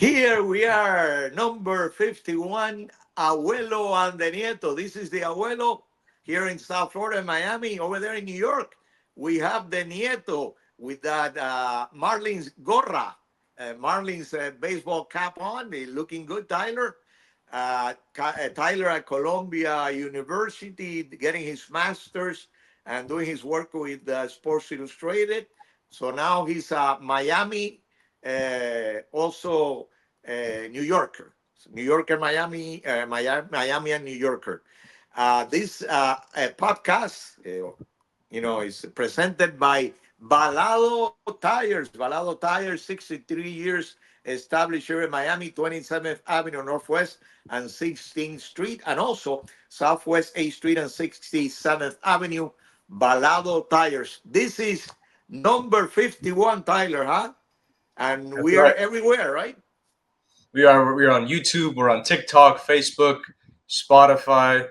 Here we are, number 51, Abuelo and the Nieto. This is the Abuelo here in South Florida, Miami. Over there in New York, we have the Nieto with that Marlins gorra, Marlins baseball cap on. Looking good, Tyler. Tyler at Columbia University, getting his master's and doing his work with Sports Illustrated. So now he's a Miami, also New Yorker, New Yorker, Miami, Miami, and New Yorker. This podcast, is presented by Balado Tires. Balado Tires, 63 years established here in Miami, 27th Avenue Northwest and 16th Street, and also Southwest 8th Street and 67th Avenue. Balado Tires. This is number 51, Tyler, huh? And That's we are right. everywhere, right? We are on YouTube. We're on TikTok, Facebook, Spotify,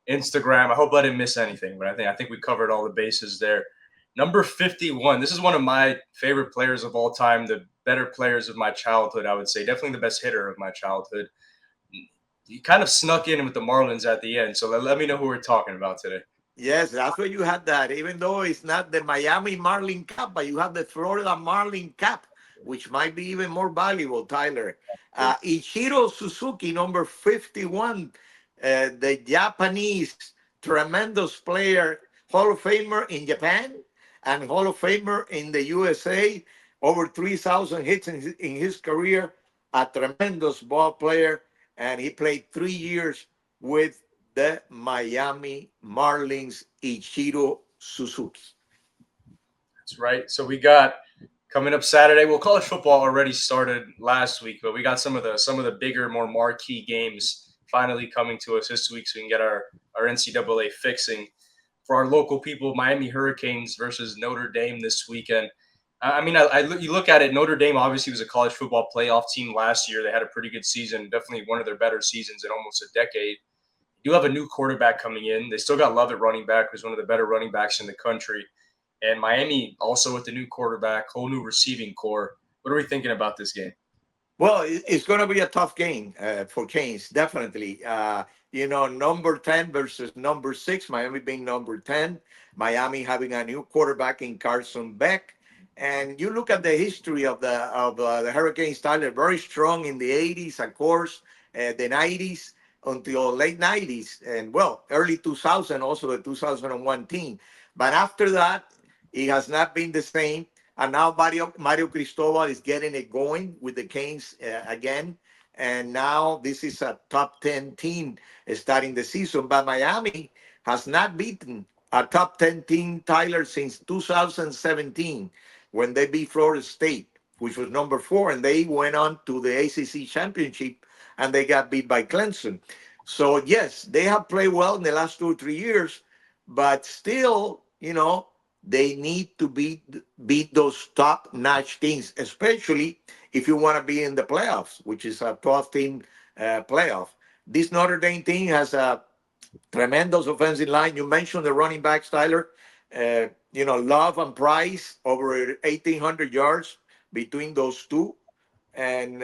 Instagram. I hope I didn't miss anything, but I think we covered all the bases there. Number 51. This is one of my favorite players of all time. The better players of my childhood, I would say. Definitely the best hitter of my childhood. He kind of snuck in with the Marlins at the end. So let me know who we're talking about today. Yes, that's where you had that. Even though it's not the Miami Marlin Cup, but you have the Florida Marlin Cup, which might be even more valuable, Tyler. Ichiro Suzuki, number 51, the Japanese tremendous player, Hall of Famer in Japan and Hall of Famer in the USA, over 3,000 hits in his career, a tremendous ball player, and he played 3 years with the Miami Marlins, Ichiro Suzuki. That's right. So we got coming up Saturday. Well, college football already started last week, but we got some of the bigger, more marquee games finally coming to us this week, so we can get our NCAA fixing for our local people. Miami Hurricanes versus Notre Dame this weekend. You look at it. Notre Dame obviously was a college football playoff team last year. They had a pretty good season, definitely one of their better seasons in almost a decade. You have a new quarterback coming in. They still got Love at running back, who's one of the better running backs in the country. And Miami also with the new quarterback, whole new receiving core. What are we thinking about this game? Well, it's going to be a tough game for Canes, definitely. Number 10 versus number 6, Miami being number 10, Miami having a new quarterback in Carson Beck. And you look at the history of the Hurricanes, Tyler, very strong in the 80s, of course, the 90s until late 90s, and well, early 2000, also the 2001 team. But after that, it has not been the same. And now Mario Cristobal is getting it going with the Canes again. And now this is a top 10 team starting the season. But Miami has not beaten a top 10 team, Tyler, since 2017 when they beat Florida State, which was number 4. And they went on to the ACC championship and they got beat by Clemson. So, yes, they have played well in the last 2 or 3 years, but still, they need to beat those top notch teams, especially if you want to be in the playoffs, which is a 12 team playoff. This Notre Dame team has a tremendous offensive line. You mentioned the running backs, Tyler. Love and Price over 1,800 yards between those two, and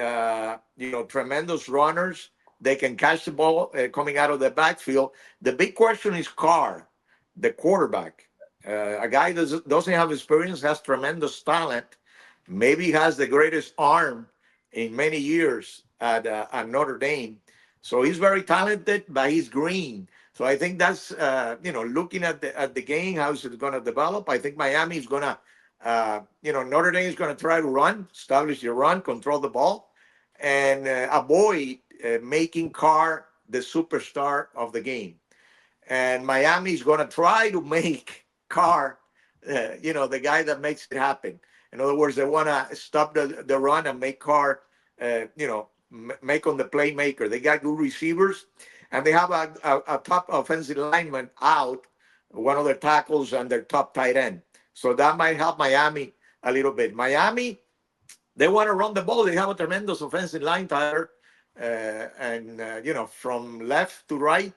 tremendous runners. They can catch the ball coming out of the backfield. The big question is Carr, the quarterback. A guy that doesn't have experience, has tremendous talent, maybe has the greatest arm in many years at Notre Dame. So he's very talented, but he's green. So I think that's looking at the game, how is it going to develop? I think Miami is going to, Notre Dame is going to try to run, establish the run, control the ball, and avoid making Carr the superstar of the game. And Miami is going to try to make Carr, the guy that makes it happen. In other words, they want to stop the run and make Carr, make on the playmaker. They got good receivers, and they have a top offensive lineman out, one of their tackles, and their top tight end. So that might help Miami a little bit. Miami, they want to run the ball. They have a tremendous offensive line, Tyler, and from left to right,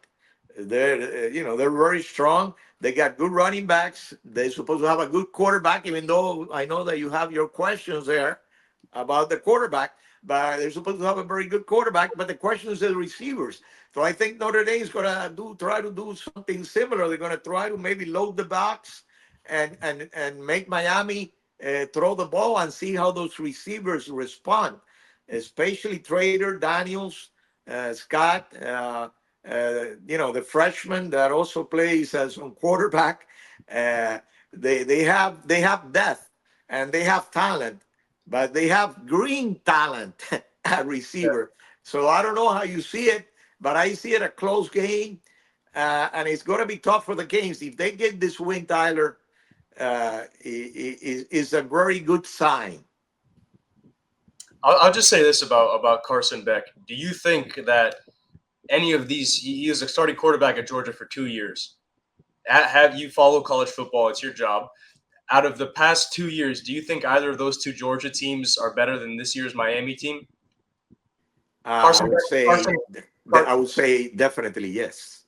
they're very strong. They got good running backs. They're supposed to have a good quarterback, even though I know that you have your questions there about the quarterback. but they're supposed to have a very good quarterback. But the question is the receivers. So I think Notre Dame is going to try to do something similar. They're going to try to maybe load the box and make Miami throw the ball and see how those receivers respond, especially Trader, Daniels, Scott. The freshman that also plays as on quarterback. Uh, they have depth and they have talent, but they have green talent at Yeah. receiver. So I don't know how you see it, but I see it a close game, and it's going to be tough for the Canes if they get this win. Tyler is a very good sign. I'll just say this about Carson Beck. Do you think that any of these? He was a starting quarterback at Georgia for 2 years. Have you follow college football? It's your job. Out of the past 2 years, do you think either of those two Georgia teams are better than this year's Miami team? I Carson would Beck, say Carson, I would say definitely yes.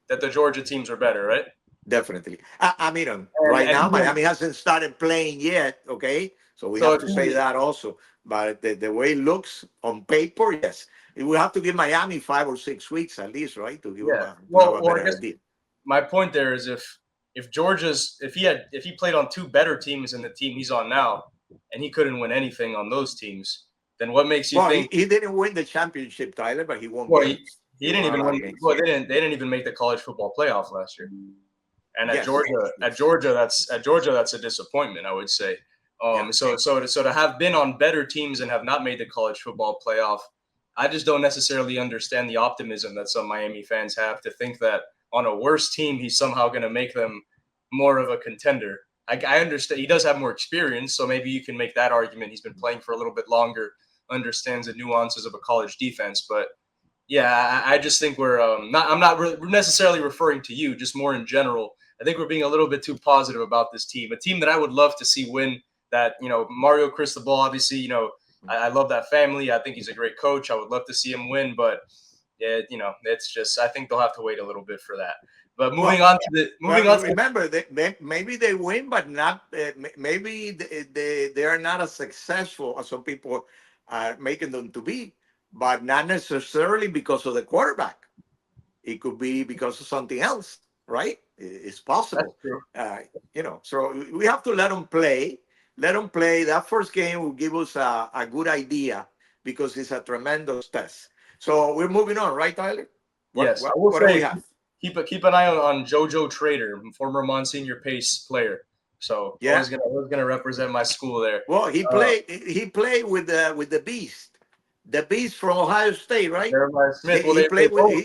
that the Georgia teams are better, right? Definitely. I mean, And right and now even, Miami hasn't started playing yet. Okay, so we so have if to say you, that also. But the way it looks on paper, yes, we have to give Miami 5 or 6 weeks at least, right, to give them yeah. to have a Well, I better guess idea. my point there is if Georgia's if he played on two better teams than the team he's on now, and he couldn't win anything on those teams, then what makes you Well, think? he didn't win the championship, Tyler, but he won Well, games. he He didn't won a even lot win. of games. Well, they didn't even make the college football playoff last year. And Yes, At yes, Georgia, that's a disappointment, I would say. yeah. So to have been on better teams and have not made the college football playoff, I just don't necessarily understand the optimism that some Miami fans have to think that on a worse team he's somehow going to make them more of a contender. I understand he does have more experience, so maybe you can make that argument. He's been playing for a little bit longer, understands the nuances of a college defense, but yeah, I just think we're not. I'm not necessarily referring to you, just more in general. I think we're being a little bit too positive about this team. A team that I would love to see win. That Mario Cristobal, obviously, I love that family. I think he's a great coach. I would love to see him win, but yeah, it's just I think they'll have to wait a little bit for that. But Well, moving on to the remember, maybe they win, but not. Maybe they are not as successful as some people are making them to be, but not necessarily because of the quarterback. It could be because of something else, right? It's that's possible. true. So we have to let them play. Let them play. That first game will give us a good idea because it's a tremendous test. So we're moving on, right, Tyler? What Yes, I what will what do we say have? keep an eye on JoJo Trader, former Monsignor Pace player. So Yeah. always gonna represent my school there. Well, he Uh, played. He played with the Beast from Ohio State, right? Jeremiah Smith. Well, He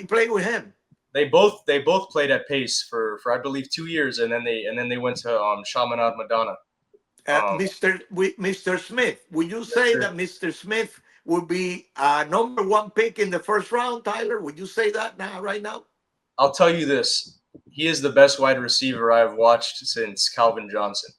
played with him. they both played at Pace for I believe 2 years, and then they went to Chaminade Madonna. Um, Mr. Smith. Would you yes, say sir. that Mr. Smith would be number one pick in the first round, Tyler? Would you say that now, right now? I'll tell you this: he is the best wide receiver I've watched since Calvin Johnson.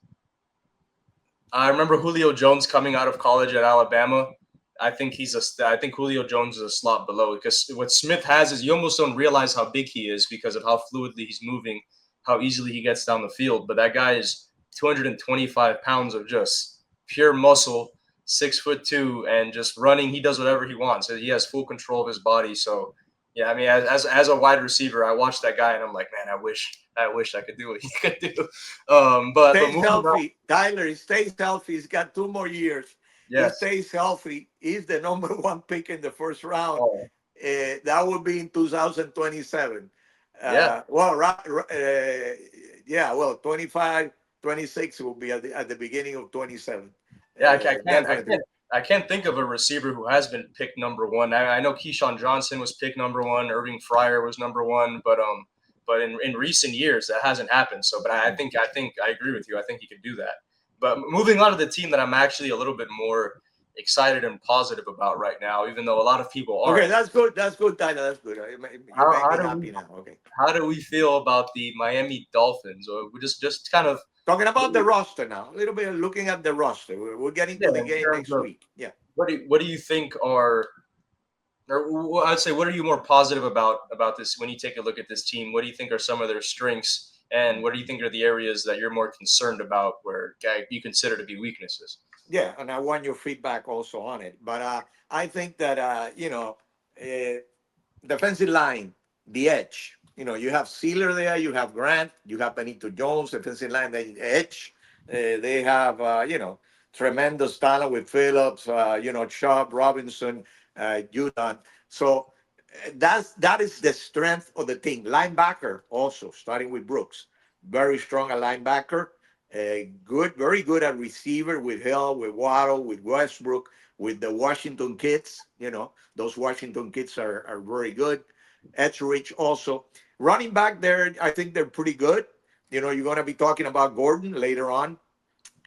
I remember Julio Jones coming out of college at Alabama. I think Julio Jones is a slot below because what Smith has is you almost don't realize how big he is because of how fluidly he's moving, how easily he gets down the field. But that guy is 225 pounds of just pure muscle, 6'2", and just running. He does whatever he wants. He has full control of his body. So yeah, I mean, as a wide receiver, I watch that guy and I'm like, man, I wish I could do what he could do. But Stays moving on, healthy, Tyler. He stays healthy. He's got 2 more years. He yes. stays healthy. He's the number one pick in the first round. Oh, That would be in 2027. yeah. Yeah, well, 25, 26 will be at the beginning of 27. Yeah, Definitely. I can't think of a receiver who has been picked number one. I know Keyshawn Johnson was picked number one, Irving Fryer was number one, but in recent years that hasn't happened. So, but I think I agree with you. I think he could do that. But moving on to the team that I'm actually a little bit more excited and positive about right now, even though a lot of people Okay, aren't. that's good. That's good, Tyler. That's good. You How, make how me do we happy now. Okay. how do we feel about the Miami Dolphins? Or we just kind of Talking about the roster now. A little bit of looking at the roster. We'll get into yeah, the in game terms next of week. Yeah. what do you think are or I'd say, what are you more positive about this when you take a look at this team? What do you think are some of their strengths, and what do you think are the areas that you're more concerned about, where you consider to be weaknesses? Yeah, and I want your feedback also on it. But I think that defensive line, the edge. You have Sealer there, you have Grant, you have Benito Jones, defensive line, the edge. They have tremendous talent with Phillips, Chubb, Robinson, Judon. So that is the strength of the team. Linebacker also, starting with Brooks, very strong at linebacker. Good, very good at receiver with Hill, with Waddle, with Westbrook, with the Washington kids. Those Washington kids are very good. Etcherich also. Running back there, I think they're pretty good. You're going to be talking about Gordon later on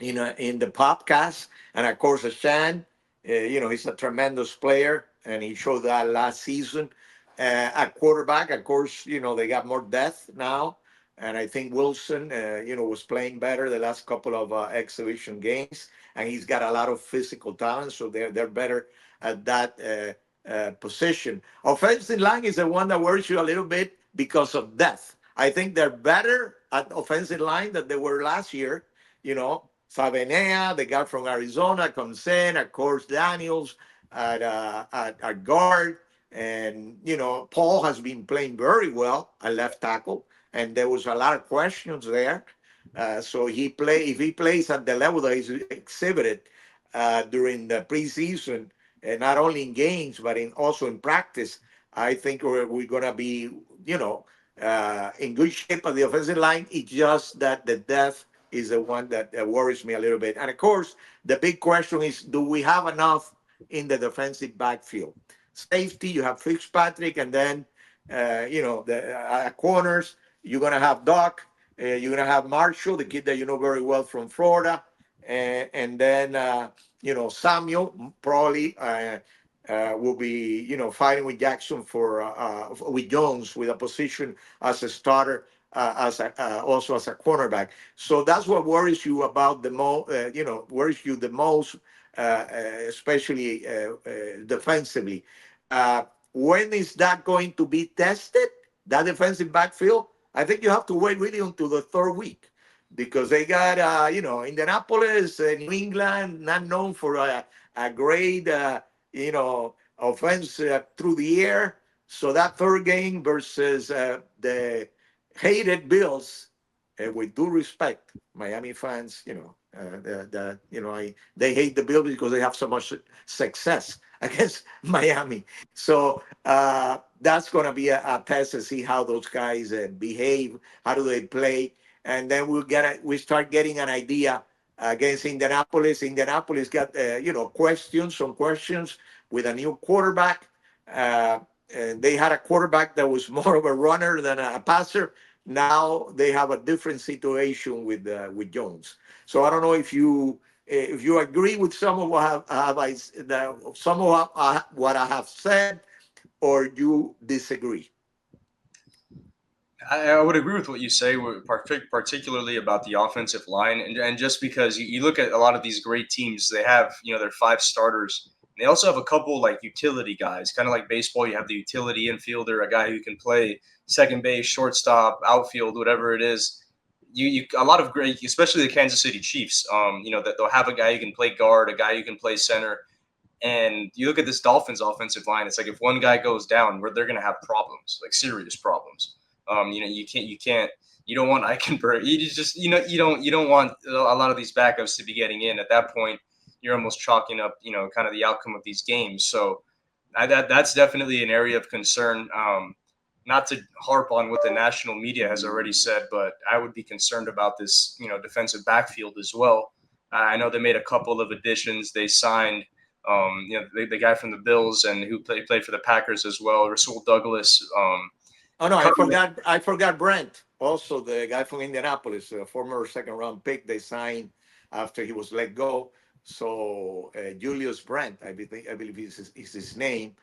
in the podcast, and of course, Ashan. He's a tremendous player, and he showed that last season. At quarterback, of course, they got more depth now, and I think Wilson, was playing better the last couple of exhibition games, and he's got a lot of physical talent, so they're better at that position. Offensive line is the one that worries you a little bit because of depth. I think they're better at offensive line than they were last year. Sabenea, the guy from Arizona, Consent, of course, Daniels at guard. And, Paul has been playing very well at left tackle. And there was a lot of questions there. So if he plays at the level that he's exhibited during the preseason, and not only in games, but also in practice, I think we're going to be, in good shape on the offensive line. It's just that the depth is the one that worries me a little bit. And of course, the big question is, do we have enough in the defensive backfield? Safety, you have Fitzpatrick, and then, the corners, you're going to have Doc, you're going to have Marshall, the kid that you know very well from Florida, and then, Samuel probably will be, fighting with Jackson with Jones with a position as a starter, also as a cornerback. So that's what worries you about the worries you the most, especially defensively. When is that going to be tested? That defensive backfield? I think you have to wait really until the third week because they got, Indianapolis, New England, not known for a great, offense through the air. So that third game versus the hated Bills, with due respect, Miami fans, they hate the Bills because they have so much success against Miami. So that's going to be a test to see how those guys behave, how do they play, and then we start getting an idea against Indianapolis. Indianapolis got some questions with a new quarterback. And they had a quarterback that was more of a runner than a passer. Now they have a different situation with Jones. So I don't know if you agree with some of what what I have said, or you disagree. I would agree with what you say, particularly about the offensive line, and just because you look at a lot of these great teams, they have their five starters. They also have a couple like utility guys, kind of like baseball. You have the utility infielder, a guy who can play second base, shortstop, outfield, whatever it is. A lot of great, especially the Kansas City Chiefs. That they'll have a guy who can play guard, a guy who can play center. And you look at this Dolphins offensive line, it's like if one guy goes down, they're going to have problems, like serious problems. You don't want Eichenberg. You don't want a lot of these backups to be getting in. At that point, you're almost chalking up, kind of the outcome of these games. So that's definitely an area of concern. Not to harp on what the national media has already said, but I would be concerned about this, defensive backfield as well. I know they made a couple of additions. They signed, the guy from the Bills and who played for the Packers as well, Rasul Douglas. Oh no, I forgot Brent, also the guy from Indianapolis, a former second round pick they signed after he was let go. So Julius Brent, I believe is his name.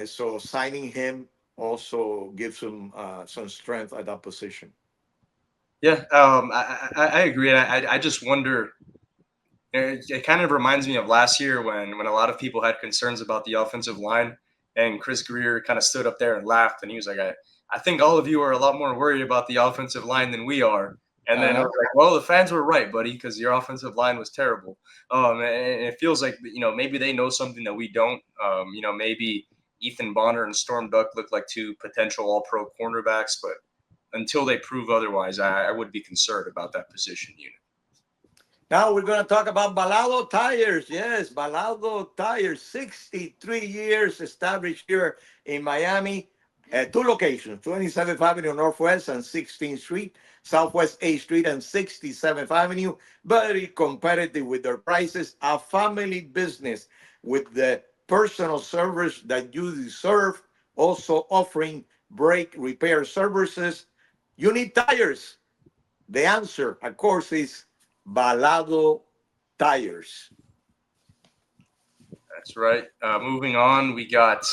So signing him also gives him some strength at that position. Yeah, I agree. I just wonder. It kind of reminds me of last year when a lot of people had concerns about the offensive line, and Chris Greer kind of stood up there and laughed, and he was like, I think all of you are a lot more worried about the offensive line than we are. And then I was like, well, the fans were right, buddy, because your offensive line was terrible. And it feels like, maybe they know something that we don't. Maybe Ethan Bonner and Storm Duck look like two potential all-pro cornerbacks, but until they prove otherwise, I would be concerned about that position unit. Now we're going to talk about Balado Tires. Yes, Balado Tires, 63 years established here in Miami. Two locations, 27th Avenue Northwest and 16th Street, Southwest 8th Street and 67th Avenue. Very competitive with their prices. A family business with the personal service that you deserve. Also offering brake repair services. You need tires. The answer, of course, is Balado Tires. That's right. Moving on, we got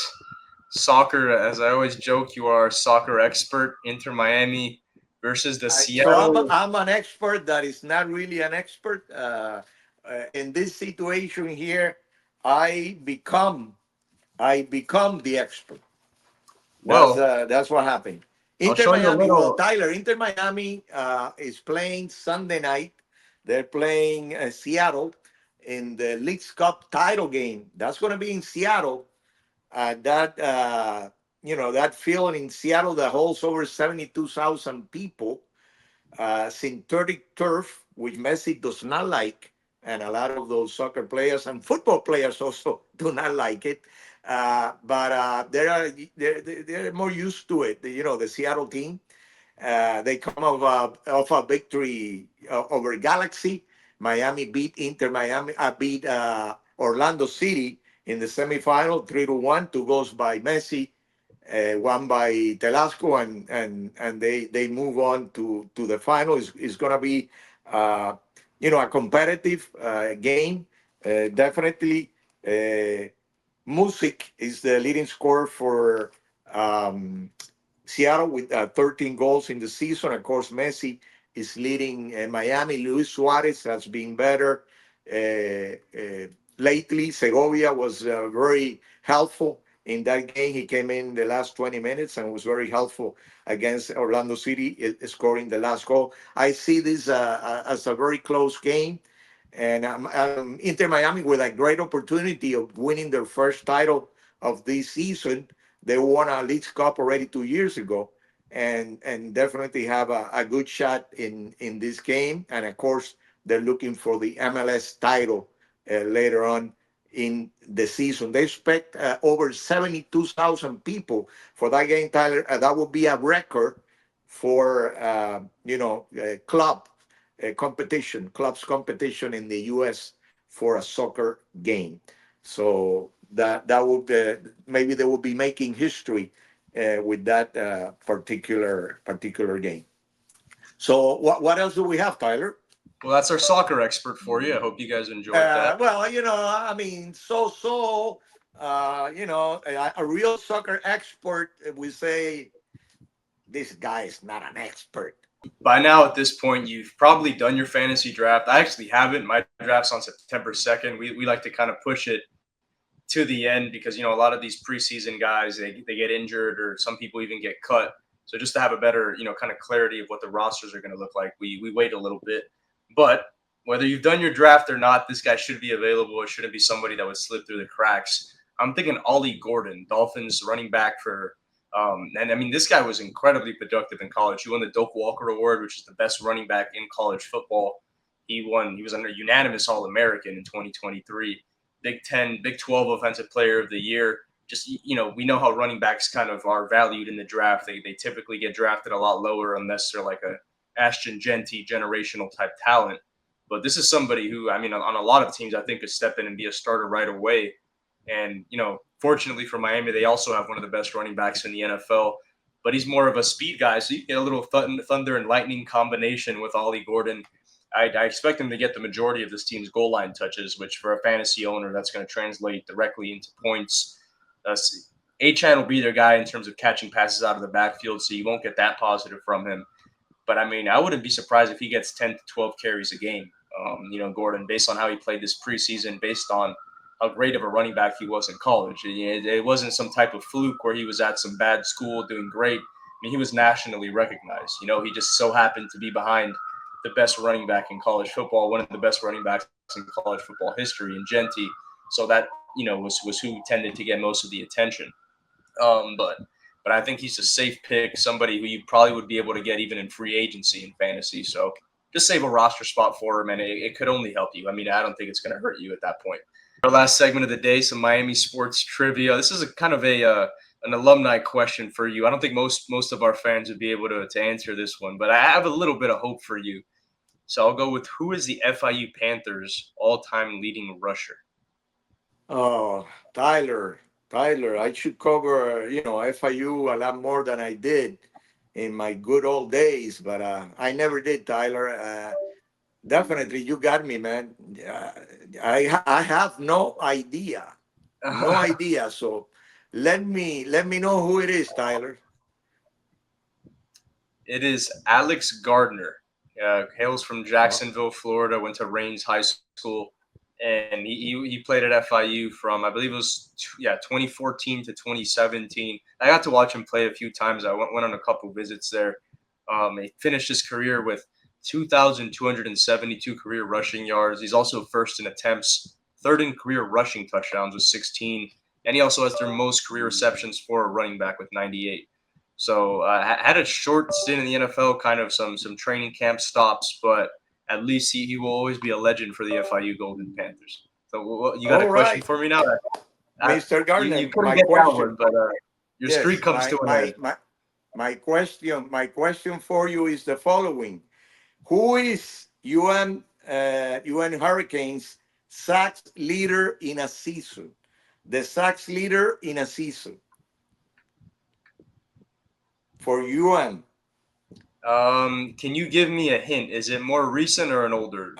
soccer. As I always joke, you are a soccer expert. Inter Miami versus the Seattle. So I'm an expert that is not really an expert. In this situation here, I become the expert. That's what happened. Inter Miami, Tyler, Inter Miami is playing Sunday night. They're playing Seattle in the Leagues Cup title game. That's going to be in Seattle. That field in Seattle that holds over 72,000 people. Synthetic turf, which Messi does not like, and a lot of those soccer players and football players also do not like it. But they're more used to it. The Seattle team. They come off a victory over Galaxy. Miami beat Inter Miami. Beat Orlando City in the semifinal, 3-1. 2 goals by Messi, one by Telasco, and they move on to the final. It's going to be a competitive game. Definitely, Music is the leading scorer for Seattle with 13 goals in the season. Of course, Messi is leading Miami. Luis Suarez has been better lately. Segovia was very helpful in that game. He came in the last 20 minutes and was very helpful against Orlando City, scoring the last goal. I see this as a very close game. And Inter Miami with a great opportunity of winning their first title of this season. They won a Leagues Cup already 2 years ago, and definitely have a good shot in this game. And of course, they're looking for the MLS title later on in the season. They expect over 72,000 people for that game, Tyler. That would be a record for clubs competition in the U.S. for a soccer game. So that would maybe they will be making history with that particular game. So what else do we have, Tyler? Well, that's our soccer expert for you. I hope you guys enjoyed that. Well, I mean, a real soccer expert, we say this guy is not an expert. By now, at this point, you've probably done your fantasy draft. I actually haven't. My draft's on September 2nd. We like to kind of push it to the end because, a lot of these preseason guys, they get injured or some people even get cut. So just to have a better, kind of clarity of what the rosters are going to look like, we wait a little bit. But whether you've done your draft or not, this guy should be available. It shouldn't be somebody that would slip through the cracks. I'm thinking Ollie Gordon, Dolphins running back for and I mean, this guy was incredibly productive in college. He won the Doak Walker Award, which is the best running back in college football. He was under unanimous All-American in 2023. Big 10, Big 12 Offensive Player of the Year. Just, we know how running backs kind of are valued in the draft. They typically get drafted a lot lower unless they're like a Ashton Genty generational type talent. But this is somebody who, I mean, on a lot of teams, I think could step in and be a starter right away. And, fortunately for Miami, they also have one of the best running backs in the NFL. But he's more of a speed guy, so you get a little thunder and lightning combination with Ollie Gordon. I expect him to get the majority of this team's goal line touches, which for a fantasy owner, that's going to translate directly into points. Achane will be their guy in terms of catching passes out of the backfield, so you won't get that positive from him. But, I mean, I wouldn't be surprised if he gets 10 to 12 carries a game, Gordon, based on how he played this preseason, based on how great of a running back he was in college. It wasn't some type of fluke where he was at some bad school doing great. I mean, he was nationally recognized. He just so happened to be behind the best running back in college football, one of the best running backs in college football history, and Genti. So that was who tended to get most of the attention. But I think he's a safe pick, somebody who you probably would be able to get even in free agency in fantasy. So just save a roster spot for him, and it could only help you. I mean, I don't think it's going to hurt you at that point. Our last segment of the day, some Miami sports trivia. This is a kind of an alumni question for you. I don't think most of our fans would be able to answer this one, but I have a little bit of hope for you. So I'll go with, who is the FIU Panthers all-time leading rusher? Oh, Tyler, I should cover, FIU a lot more than I did in my good old days, but I never did, Tyler. Definitely, you got me, man. I have no idea, no idea. So let me know who it is, Tyler. It is Alex Gardner. Hails from Jacksonville, Florida. Went to Raines High School, and he played at FIU from, I believe it was 2014 to 2017. I got to watch him play a few times. I went on a couple visits there. He finished his career with 2,272 career rushing yards. He's also first in attempts, third in career rushing touchdowns with 16, and he also has their most career receptions for a running back with 98. So had a short stint in the NFL, kind of some training camp stops, but at least he will always be a legend for the FIU Golden Panthers. So you got a question for me now? Mr. Gardner, you couldn't get that one, but your streak comes to an end. My question for you is the following: who is UN Hurricanes sacks leader in a season? The sacks leader in a season for UN. Can you give me a hint? Is it more recent or an older?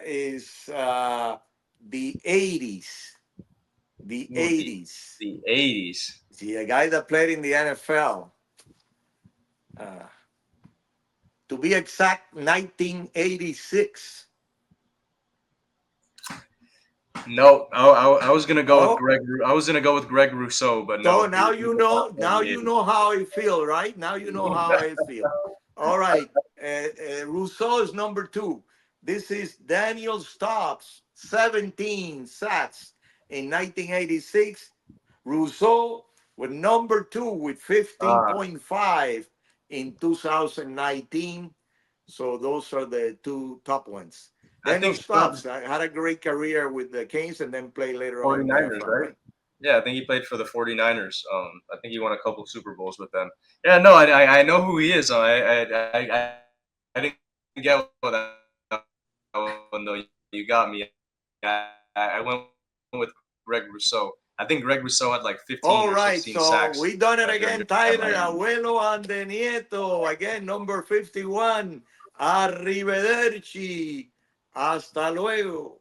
Is the 80s. The 80s. The 80s. See, a guy that played in the NFL. To be exact, 1986. No, I was gonna go with Greg. I was gonna go with Greg Rousseau, but no. So now you know. Now you know how I feel, right? Now you know how I feel. All right, Rousseau is number 2. This is Daniel Stops, 17 sacks in 1986. Rousseau with number 2 with 15.5 in 2019. So those are the 2 top ones. Daniel Stops had a great career with the Canes and then played later 49ers, on. Right? Yeah, I think he played for the 49ers. I think he won a couple of Super Bowls with them. Yeah, no, I know who he is. I didn't get that one, though. You got me. I went with Greg Rousseau. I think Greg Rousseau had like 15 or 16 sacks. So we done it again, Tyler. Abuelo and the Nieto. Again, number 51. Arrivederci. Hasta luego.